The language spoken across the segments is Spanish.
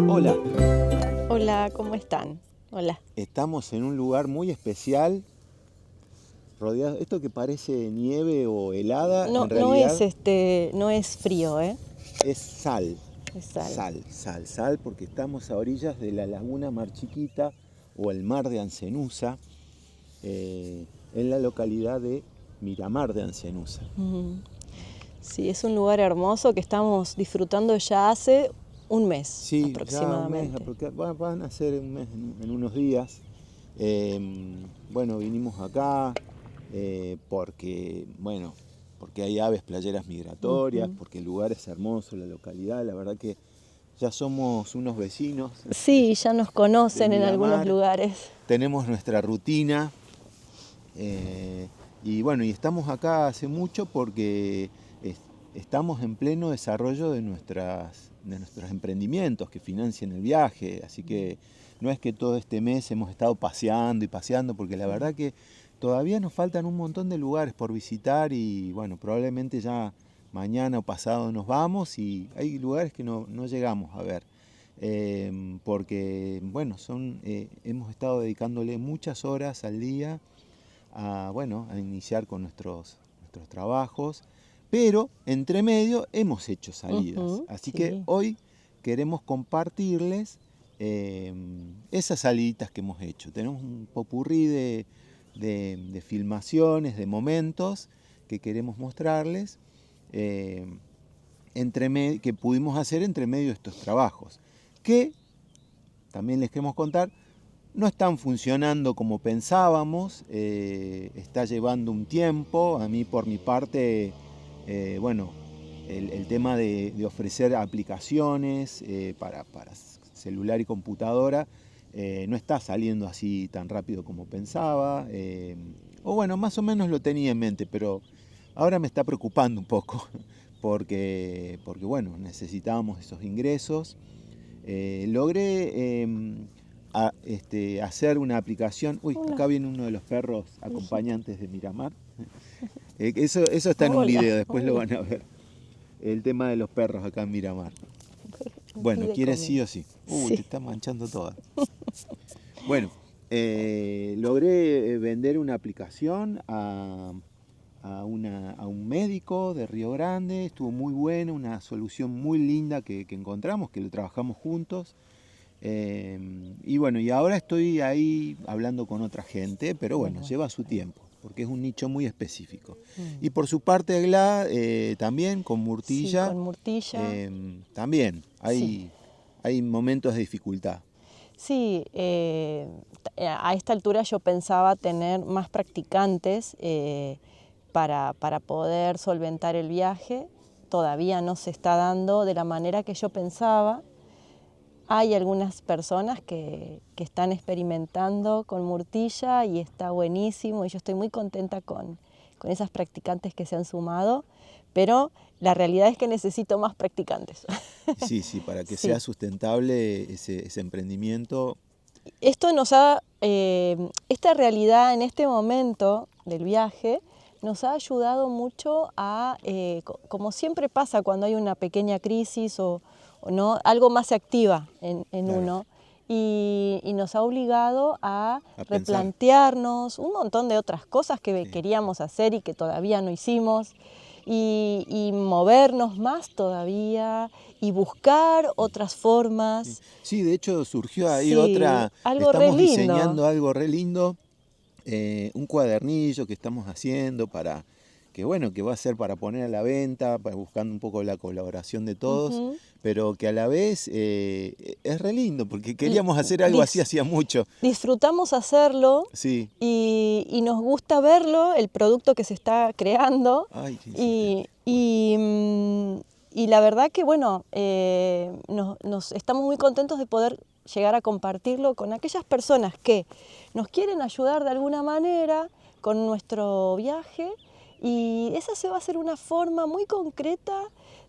Hola, Hola, ¿cómo están? Hola. estamos en un lugar muy especial, rodeado, esto que parece nieve o helada, No, en realidad no es frío, ¿eh? es sal, Es sal. sal, porque estamos a orillas de la laguna Mar Chiquita o el mar de Ancenusa, en la localidad de Miramar de Ancenusa. Sí, es un lugar hermoso que estamos disfrutando ya hace un mes Sí, ya un mes, aproximadamente. van a ser un mes en unos días. Bueno, vinimos acá porque hay aves playeras migratorias, Ujú. porque el lugar es hermoso, la localidad, la verdad que ya somos unos vecinos Sí, ya nos de conocen en algunos Miramar, lugares. tenemos nuestra rutina y bueno, y estamos acá hace mucho porque estamos en pleno desarrollo de nuestros emprendimientos que financian el viaje, así que no es que todo este mes hemos estado paseando y paseando, porque la verdad que todavía nos faltan un montón de lugares por visitar y bueno, probablemente ya mañana o pasado nos vamos y hay lugares que no llegamos a ver. Porque bueno, hemos estado dedicándole muchas horas al día a iniciar con nuestros trabajos, pero entre medio hemos hecho salidas. Ujú, Así que sí. hoy queremos compartirles esas saliditas que hemos hecho. Tenemos un popurrí de filmaciones, de momentos que queremos mostrarles, eh, que pudimos hacer entre medio de estos trabajos, que también les queremos contar, no están funcionando como pensábamos, está llevando un tiempo. A mí por mi parte, bueno, el tema de ofrecer aplicaciones para celular y computadora no está saliendo así tan rápido como pensaba. O bueno, más o menos lo tenía en mente, pero ahora me está preocupando un poco porque bueno, necesitábamos esos ingresos. Logré hacer una aplicación. Uy, Hola, acá viene uno de los perros viejito. acompañantes de Miramar. Eso está en un Hola, video, después lo hola. van a ver. El tema de los perros acá en Miramar. Me Bueno, pide quiere comida. sí o sí. Te Sí. está manchando toda. Bueno, logré vender una aplicación a un médico de Río Grande. Estuvo muy bueno, una solución muy linda que encontramos, que lo trabajamos juntos. Y bueno, y ahora estoy ahí hablando con otra gente, pero Bueno, bueno, bueno, lleva su está bien. tiempo, porque es un nicho muy específico. Y Mm. por su parte, Gla, también con Sí, Murtilla, con Murtilla. también Sí. hay momentos de dificultad. Sí, a esta altura yo pensaba tener más practicantes para poder solventar el viaje. Todavía no se está dando de la manera que yo pensaba. Hay algunas personas que están experimentando con Murtilla y está buenísimo y yo estoy muy contenta con esas practicantes que se han sumado, pero la realidad es que necesito más practicantes. Sí, sí, para que sea Sí. sustentable ese emprendimiento. Esto esta realidad en este momento del viaje nos ha ayudado mucho a, como siempre pasa cuando hay una pequeña crisis o no, algo más se activa en Claro, uno y nos ha obligado a a pensar. replantearnos un montón de otras cosas que Sí. queríamos hacer y que todavía no hicimos y movernos más todavía y buscar otras Sí, formas. sí, de hecho surgió ahí Sí, otra, algo re estamos lindo. diseñando algo re lindo, un cuadernillo que estamos haciendo que bueno, que va a ser para poner a la venta, buscando un poco la colaboración de todos, Ujú. pero que a la vez es re lindo, porque L- queríamos hacer algo así dis- hacía mucho. Disfrutamos hacerlo Sí, y nos gusta verlo, el producto que se está creando. ay, qué insistente. Y, Bueno, y, y la verdad que, bueno, nos estamos muy contentos de poder llegar a compartirlo con aquellas personas que nos quieren ayudar de alguna manera con nuestro viaje Y esa se va a ser una forma muy concreta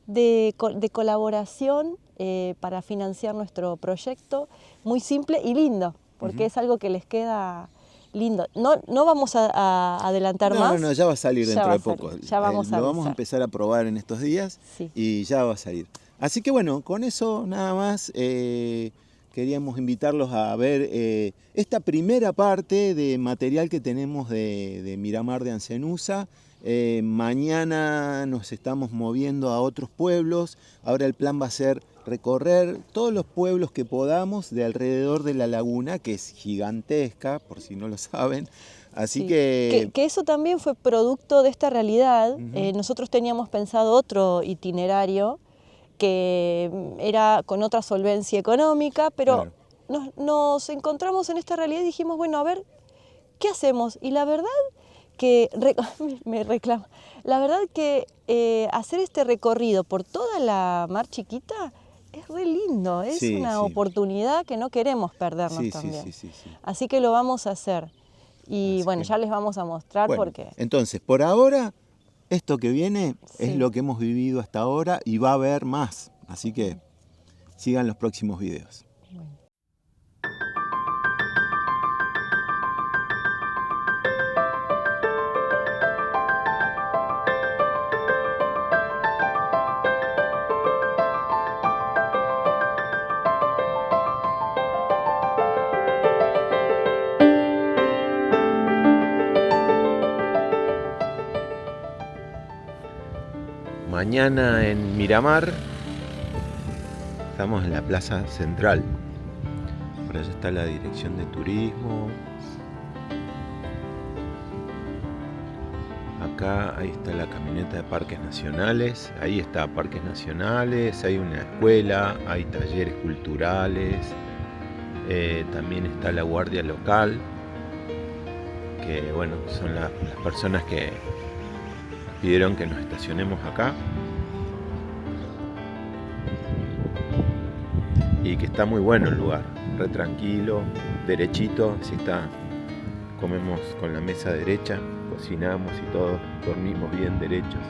de colaboración para financiar nuestro proyecto, muy simple y lindo, porque es algo que les queda lindo. No vamos a adelantar más. No, ya va a salir Ya dentro va de a salir, poco. ya vamos a Lo vamos a avisar. empezar a probar en estos días Sí. y ya va a salir. Así que bueno, con eso nada más queríamos invitarlos a ver esta primera parte de material que tenemos de Miramar de Ancenusa. Mañana nos estamos moviendo a otros pueblos. Ahora el plan va a ser recorrer todos los pueblos que podamos de alrededor de la laguna, que es gigantesca, por si no lo saben. Así Sí. que eso también fue producto de esta realidad. Nosotros teníamos pensado otro itinerario que era con otra solvencia económica, pero claro, nos encontramos en esta realidad y dijimos, bueno, a ver, ¿qué hacemos? Y la verdad que, me reclamo, la verdad que hacer este recorrido por toda la Mar Chiquita es re lindo, es Sí, una sí. oportunidad que no queremos perdernos Sí, también. sí. Así que lo vamos a hacer. Y Así bueno, que, ya les vamos a mostrar bueno, porque... entonces, por ahora, esto que viene es Sí. lo que hemos vivido hasta ahora y va a haber más. Así que sigan los próximos videos. Mañana en Miramar, estamos en la Plaza Central. Por allá está la Dirección de Turismo. Acá, ahí está la camioneta de Parques Nacionales. Ahí está Parques Nacionales, hay una escuela, hay talleres culturales. También está la guardia local, que bueno, son las personas que pidieron que nos estacionemos acá. Y que está muy bueno el lugar, re tranquilo, derechito, así está, comemos con la mesa derecha, cocinamos y todo, dormimos bien derechos.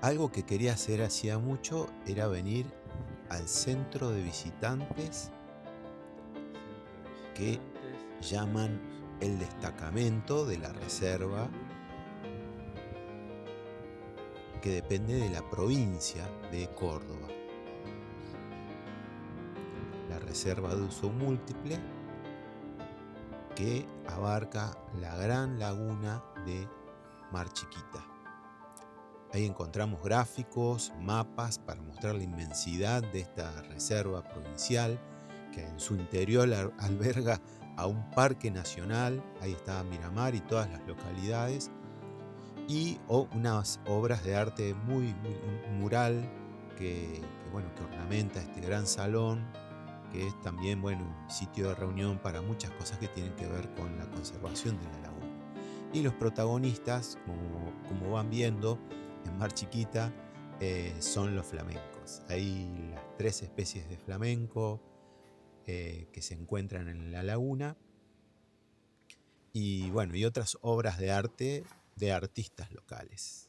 Algo que quería hacer hacía mucho era venir al centro de visitantes que llaman el destacamento de la reserva, que depende de la provincia de Córdoba. La reserva de uso múltiple que abarca la gran laguna de Mar Chiquita. Ahí encontramos gráficos, mapas para mostrar la inmensidad de esta reserva provincial, que en su interior alberga a un parque nacional. Ahí está Miramar y todas las localidades, y unas obras de arte un mural que ornamenta este gran salón, que es también un sitio de reunión para muchas cosas que tienen que ver con la conservación de la laguna. Y los protagonistas, como van viendo, en Mar Chiquita son los flamencos. Hay las 3 especies de flamenco que se encuentran en la laguna, y otras obras de arte de artistas locales.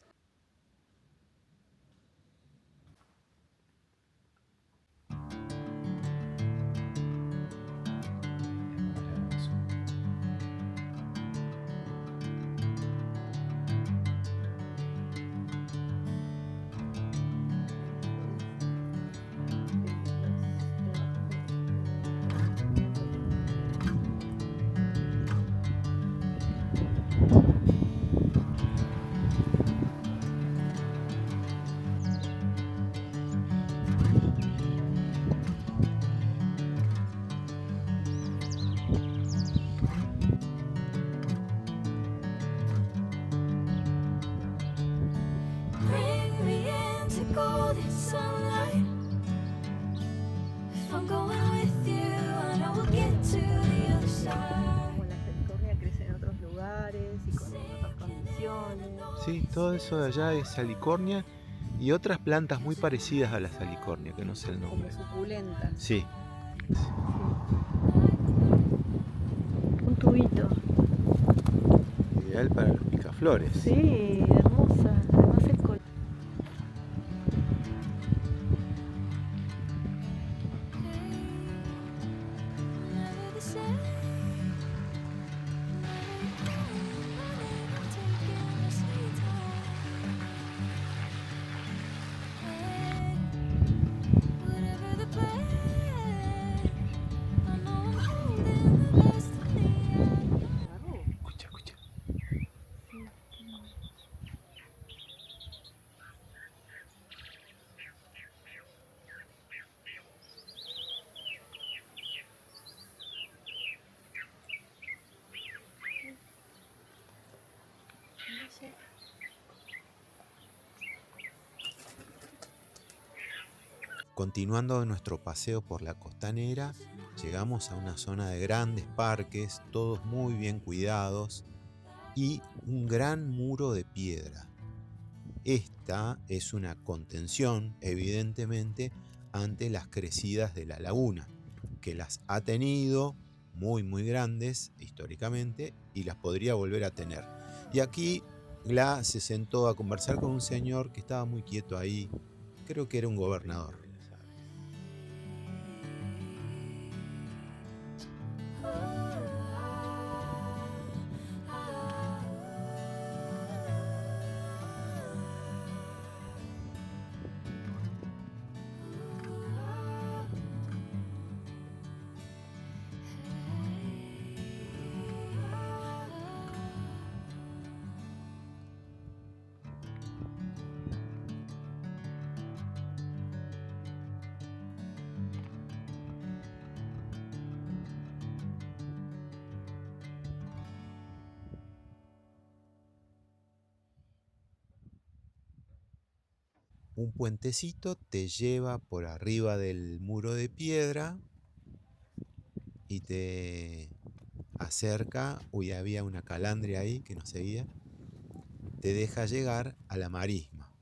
golden sunlight. If I'm going with you, I know we'll get to the other side. Como la salicornia crece en otros lugares y con otras condiciones. Sí, todo eso de allá es salicornia y otras plantas muy parecidas a la salicornia, que no sé el nombre. Como suculentas. Sí. Un tubito. Ideal para los picaflores. Sí, hermosa. Además el color. Never the same. Taking my sweet time. Whatever the plan, I know I'm holding the best of me. Escucha, escucha. Continuando nuestro paseo por la costanera, llegamos a una zona de grandes parques, todos muy bien cuidados, y un gran muro de piedra. Esta es una contención, evidentemente, ante las crecidas de la laguna, que las ha tenido muy grandes históricamente y las podría volver a tener. Y aquí Gla se sentó a conversar con un señor que estaba muy quieto ahí, creo que era un gobernador. Un puentecito te lleva por arriba del muro de piedra y te acerca, había una calandria ahí que nos seguía, te deja llegar a la marisma.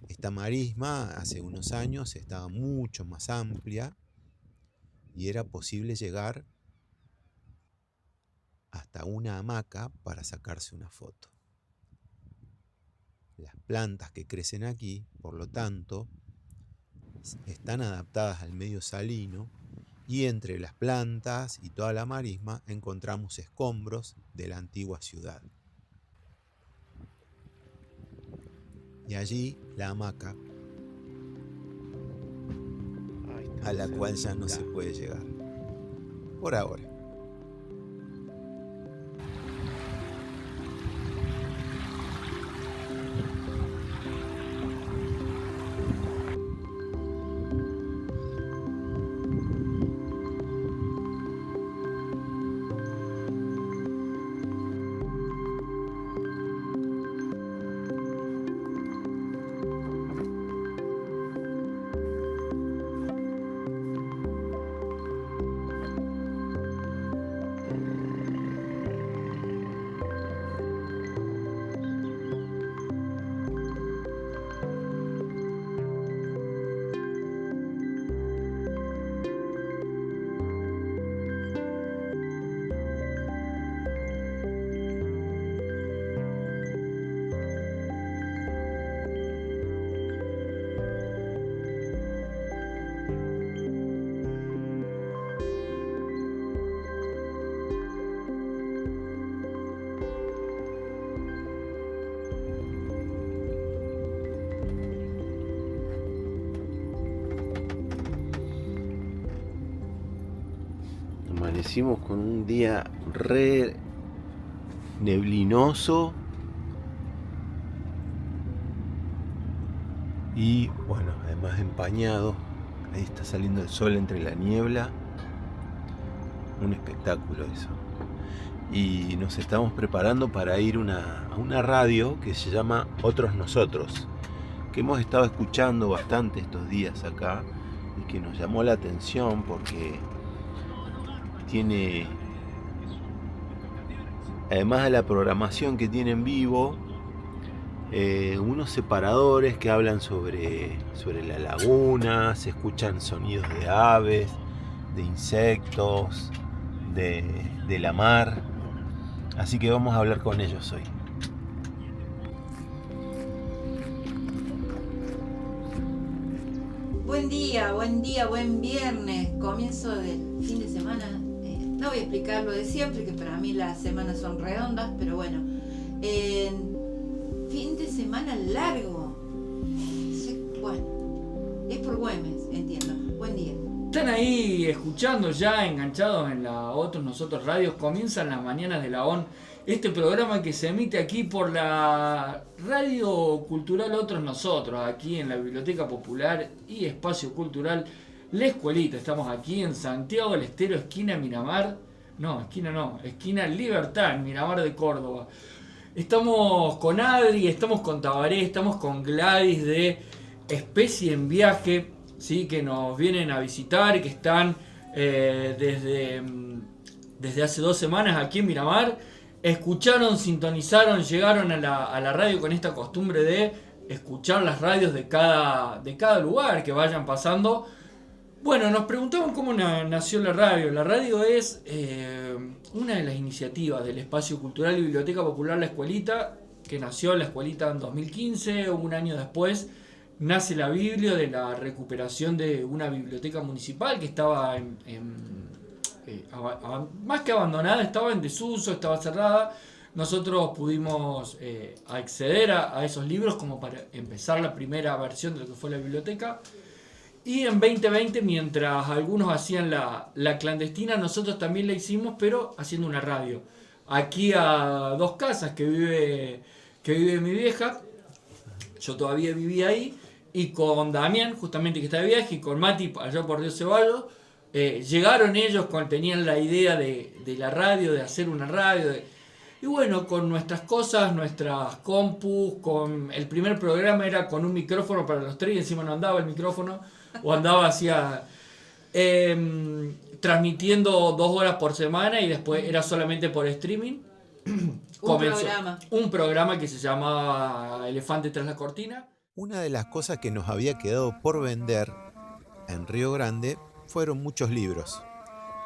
Esta marisma hace unos años estaba mucho más amplia y era posible llegar hasta una hamaca para sacarse una foto. Las plantas que crecen aquí, por lo tanto, están adaptadas al medio salino y entre las plantas y toda la marisma encontramos escombros de la antigua ciudad. Y allí la hamaca, a la cual ya no se puede llegar, por ahora. Amanecimos con un día re neblinoso y bueno, además empañado. Ahí está saliendo el sol entre la niebla, un espectáculo eso. Y nos estamos preparando para ir a una radio que se llama Otros Nosotros, que hemos estado escuchando bastante estos días acá y que nos llamó la atención porque tiene, además de la programación que tiene en vivo, unos separadores que hablan sobre la laguna, se escuchan sonidos de aves, de insectos, de la mar. Así que vamos a hablar con ellos hoy. Buen día, buen viernes, comienzo del fin de semana. No voy a explicar lo de siempre, que para mí las semanas son redondas, pero bueno. Fin de semana largo. Bueno, es por Güemes, entiendo. Buen día. Están ahí escuchando ya, enganchados en la Otros Nosotros Radios. Comienzan las mañanas de la ON, este programa que se emite aquí por la Radio Cultural Otros Nosotros, aquí en la Biblioteca Popular y Espacio Cultural La Escuelita. Estamos aquí en Santiago del Estero, esquina Miramar. Esquina Libertad, en Miramar de Córdoba. Estamos con Adri, estamos con Tabaré, estamos con Gladys de Especie en Viaje, ¿sí? Que nos vienen a visitar y que están desde hace 2 semanas aquí en Miramar. Escucharon, sintonizaron, llegaron a la radio con esta costumbre de escuchar las radios de cada lugar que vayan pasando. Bueno, nos preguntaban cómo nació la radio. La radio es una de las iniciativas del Espacio Cultural y Biblioteca Popular La Escuelita, que nació La Escuelita en 2015. Un año después nace la Biblia, de la recuperación de una biblioteca municipal que estaba más que abandonada, estaba en desuso, estaba cerrada. Nosotros pudimos acceder a esos libros como para empezar la primera versión de lo que fue la biblioteca. Y en 2020, mientras algunos hacían la clandestina, nosotros también la hicimos, pero haciendo una radio. Aquí a 2 casas que vive mi vieja, yo todavía vivía ahí, y con Damián, justamente que está de viaje, y con Mati, allá por Río Ceballos, llegaron ellos, tenían la idea de la radio, de hacer una radio. Y bueno, con nuestras cosas, nuestras compus, con el primer programa era con un micrófono para los 3 y encima no andaba el micrófono, o andaba transmitiendo 2 horas por semana y después era solamente por streaming. Un programa que se llamaba Elefante tras la cortina. Una de las cosas que nos había quedado por vender en Río Grande fueron muchos libros.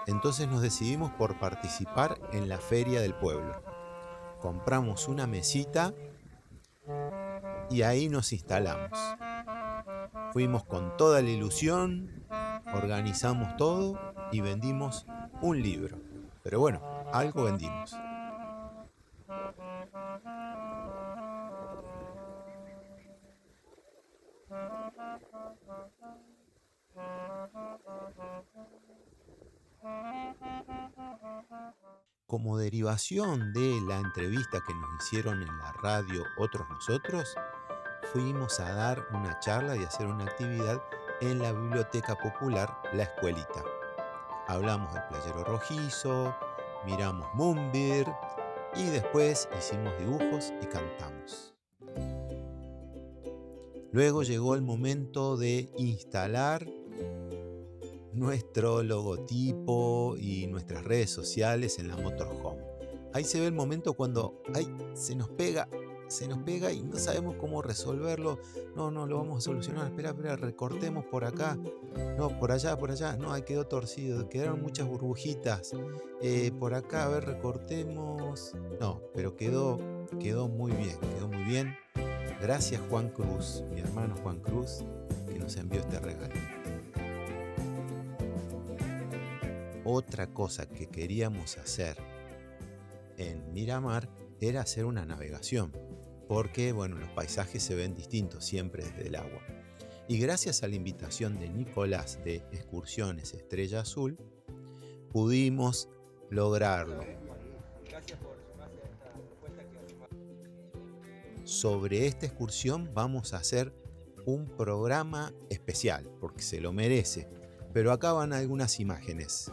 Entonces nos decidimos por participar en la feria del pueblo. Compramos una mesita y ahí nos instalamos. Fuimos con toda la ilusión, organizamos todo y vendimos un libro. Pero bueno, algo vendimos. Como derivación de la entrevista que nos hicieron en la radio Otros Nosotros, fuimos a dar una charla y hacer una actividad en la Biblioteca Popular La Escuelita. Hablamos del Playero Rojizo, miramos Moonbird y después hicimos dibujos y cantamos. Luego llegó el momento de instalar nuestro logotipo y nuestras redes sociales en la motorhome. Ahí se ve el momento cuando se nos pega y no sabemos cómo resolverlo. No, lo vamos a solucionar. Espera, recortemos por acá. No, por allá. No, ahí quedó torcido. Quedaron muchas burbujitas. Por acá, a ver, recortemos. No, pero quedó muy bien. Gracias Juan Cruz, mi hermano Juan Cruz, que nos envió este regalo. Otra cosa que queríamos hacer en Miramar era hacer una navegación, porque los paisajes se ven distintos siempre desde el agua. Y gracias a la invitación de Nicolás de Excursiones Estrella Azul, pudimos lograrlo. Sobre esta excursión vamos a hacer un programa especial, porque se lo merece. Pero acá van algunas imágenes.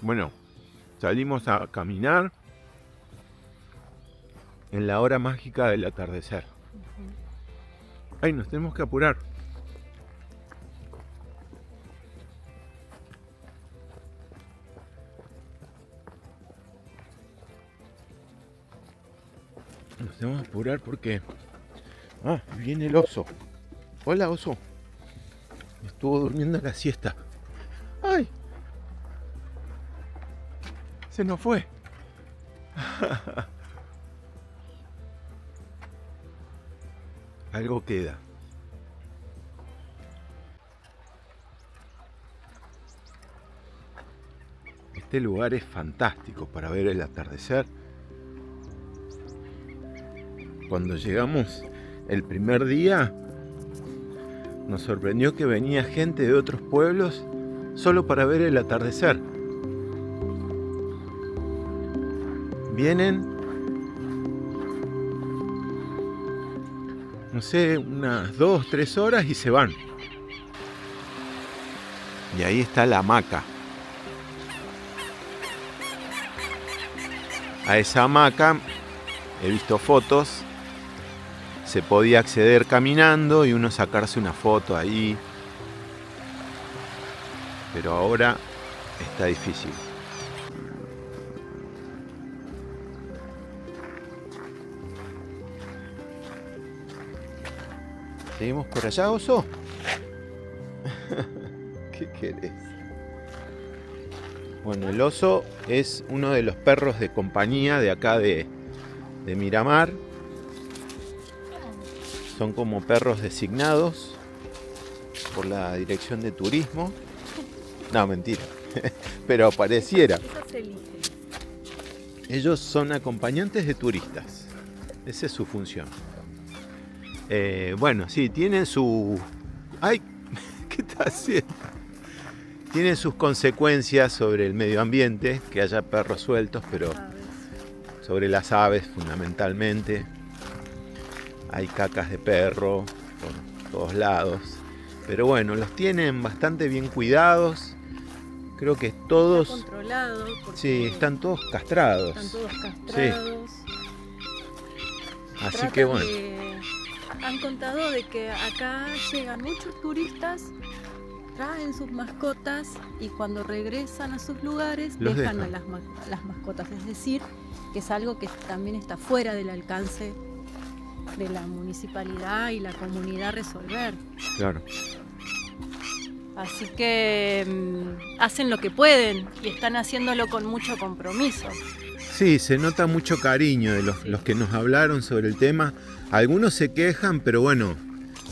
Bueno, salimos a caminar en la hora mágica del atardecer. Ay, nos tenemos que apurar. Nos tenemos que apurar porque... Ah, viene el oso. Hola, oso. Estuvo durmiendo la siesta. ¡Ay! Se nos fue. Algo queda. Este lugar es fantástico para ver el atardecer. Cuando llegamos el primer día, nos sorprendió que venía gente de otros pueblos solo para ver el atardecer. Vienen, no sé, unas 2, 3 horas y se van. Y ahí está la hamaca. A esa hamaca he visto fotos. Se podía acceder caminando y uno sacarse una foto ahí. Pero ahora está difícil. ¿Seguimos por allá, oso? ¿Qué querés? Bueno, el oso es uno de los perros de compañía de acá de Miramar. Son como perros designados por la Dirección de Turismo. No, mentira. Pero pareciera. Ellos son acompañantes de turistas. Esa es su función. Bueno, sí, tienen su... ¡Ay! ¿Qué está haciendo? Tienen sus consecuencias sobre el medio ambiente, que haya perros sueltos, pero sobre las aves fundamentalmente. Hay cacas de perro por todos lados. Pero bueno, los tienen bastante bien cuidados. Creo que todos... Está controlado. Sí, están todos castrados. Están todos castrados. Sí. Así que bueno. Han contado de que acá llegan muchos turistas, traen sus mascotas y cuando regresan a sus lugares Los dejan dejan. a las mascotas. Es decir, que es algo que también está fuera del alcance de la municipalidad y la comunidad resolver. Claro. Así que hacen lo que pueden y están haciéndolo con mucho compromiso. Sí, se nota mucho cariño de los que nos hablaron sobre el tema. Algunos se quejan, pero bueno,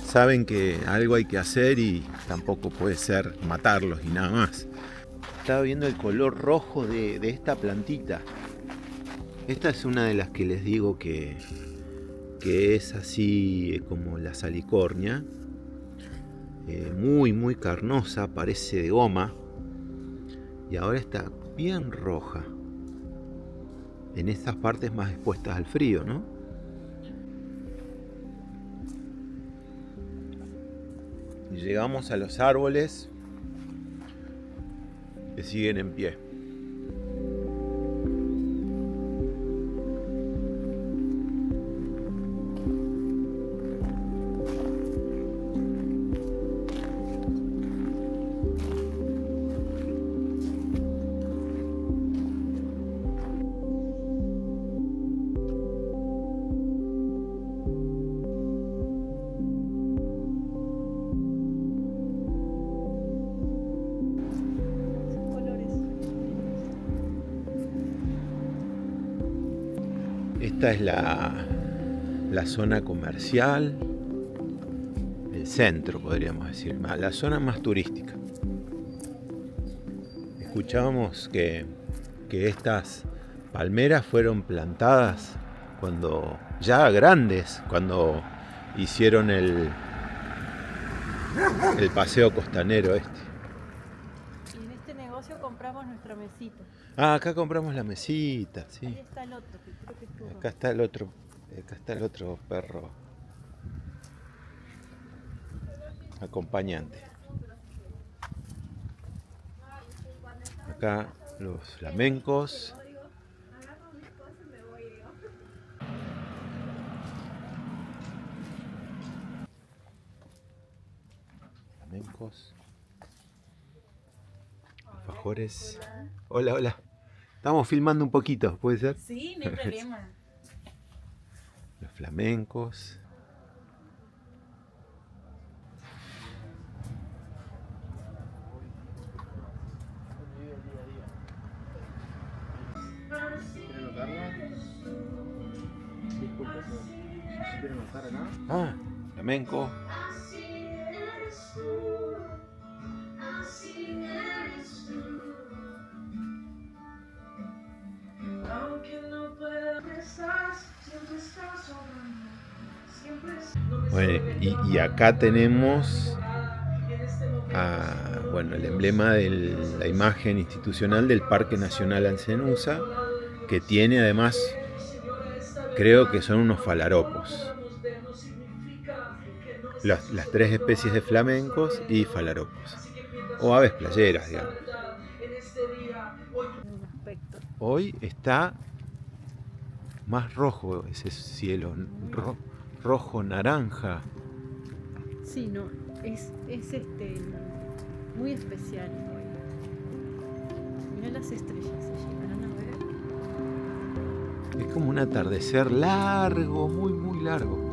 saben que algo hay que hacer y tampoco puede ser matarlos y nada más. Estaba viendo el color rojo de esta plantita. Esta es una de las que les digo que es así como la salicornia. Muy, muy carnosa, parece de goma. Y ahora está bien roja. En estas partes más expuestas al frío, ¿no? Y llegamos a los árboles que siguen en pie. Esta es la zona comercial, el centro podríamos decir, la zona más turística. Escuchábamos que estas palmeras fueron plantadas cuando ya grandes, cuando hicieron el paseo costanero este. Y en este negocio compramos nuestra mesita. Ah, acá compramos la mesita, sí. Ahí está el otro, que creo que es tu. Acá está el otro perro acompañante. Acá los flamencos. Flamencos. Alfajores. Hola, hola. Estamos filmando un poquito, ¿puede ser? Sí, no hay problema. Los flamencos. Ah, flamenco. Bueno, y acá tenemos bueno, el emblema de la imagen institucional del Parque Nacional Ancenusa, que tiene además, creo que son unos falaropos. Las 3 especies de flamencos y falaropos. O aves playeras, digamos. Hoy está más rojo ese cielo, rojo naranja. Sí, no, es muy especial hoy. Mirá las estrellas, se llegarán a ver. Es como un atardecer largo, muy, muy largo.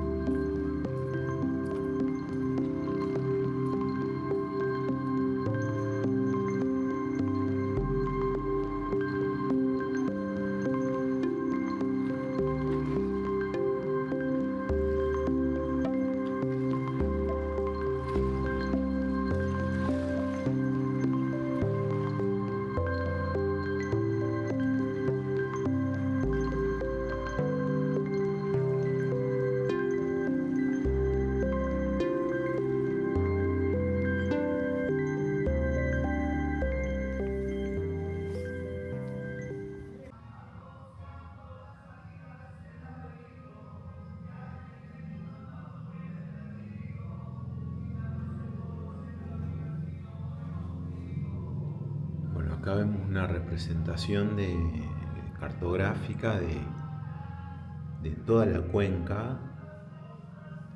Acá vemos una representación cartográfica de toda la cuenca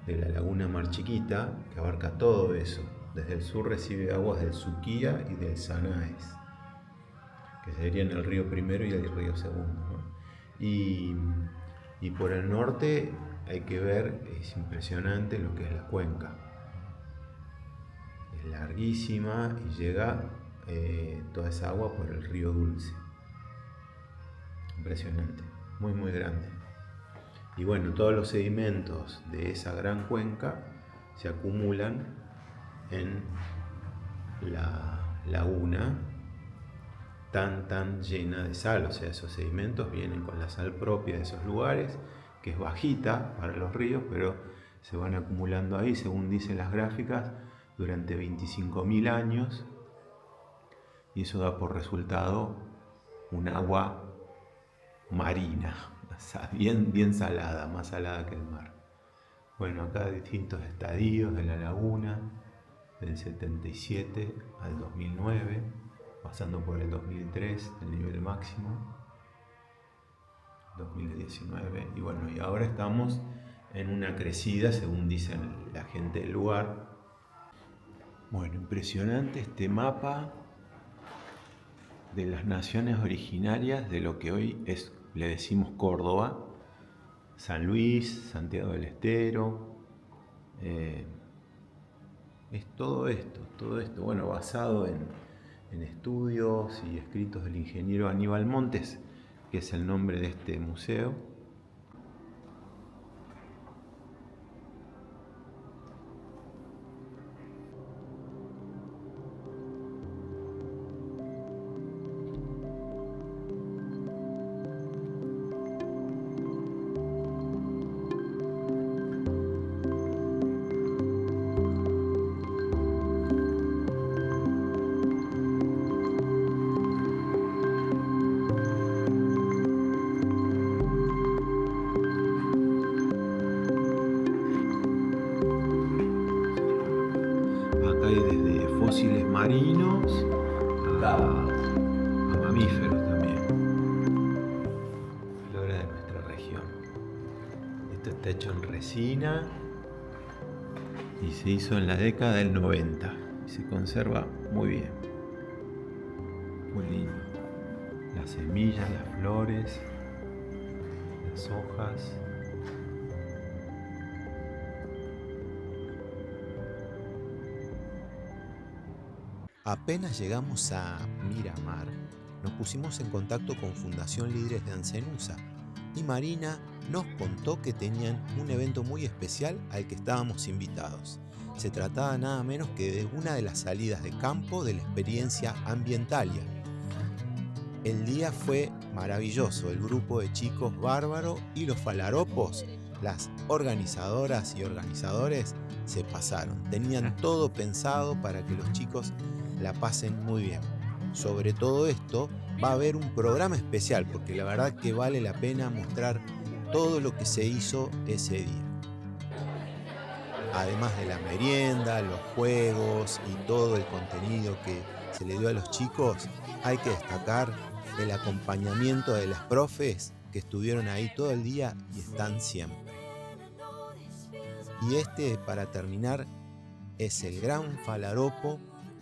de la laguna Mar Chiquita, que abarca todo eso. Desde el sur recibe aguas del Suquía y del Sanaes, que serían el río primero y el río segundo, ¿no? Y por el norte hay que ver, es impresionante lo que es la cuenca. Es larguísima y llega toda esa agua por el río Dulce. Impresionante, muy muy grande. Y bueno, todos los sedimentos de esa gran cuenca se acumulan en la laguna tan llena de sal. O sea, esos sedimentos vienen con la sal propia de esos lugares, que es bajita para los ríos, pero se van acumulando ahí, según dicen las gráficas, durante 25.000 años. Y eso da por resultado un agua marina, bien salada, más salada que el mar. Bueno, acá distintos estadios de la laguna, del 77 al 2009, pasando por el 2003, el nivel máximo, 2019, y bueno, y ahora estamos en una crecida, según dicen la gente del lugar. Bueno, impresionante este mapa de las naciones originarias de lo que hoy le decimos Córdoba, San Luis, Santiago del Estero, es todo esto, bueno, basado en estudios y escritos del ingeniero Aníbal Montes, que es el nombre de este museo. Acá hay desde fósiles marinos a mamíferos también. Flora de nuestra región. Esto está hecho en resina y se hizo en la década del 90 y se conserva muy bien. Muy lindo. Las semillas, las flores, las hojas. Apenas llegamos a Miramar, nos pusimos en contacto con Fundación Líderes de Ancenusa y Marina nos contó que tenían un evento muy especial al que estábamos invitados. Se trataba nada menos que de una de las salidas de campo de la experiencia Ambientalia. El día fue maravilloso, el grupo de chicos bárbaro y los falaropos, las organizadoras y organizadores, se pasaron. Tenían todo pensado para que los chicos la pasen muy bien. Sobre todo esto va a haber un programa especial porque la verdad que vale la pena mostrar todo lo que se hizo ese día. Además de la merienda, los juegos y todo el contenido que se le dio a los chicos, hay que destacar el acompañamiento de las profes que estuvieron ahí todo el día y están siempre. Y para terminar, es el gran falaropo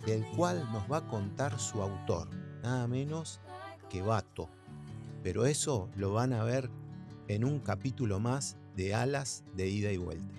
del cual nos va a contar su autor, nada menos que Bato. Pero eso lo van a ver en un capítulo más de Alas de Ida y Vuelta.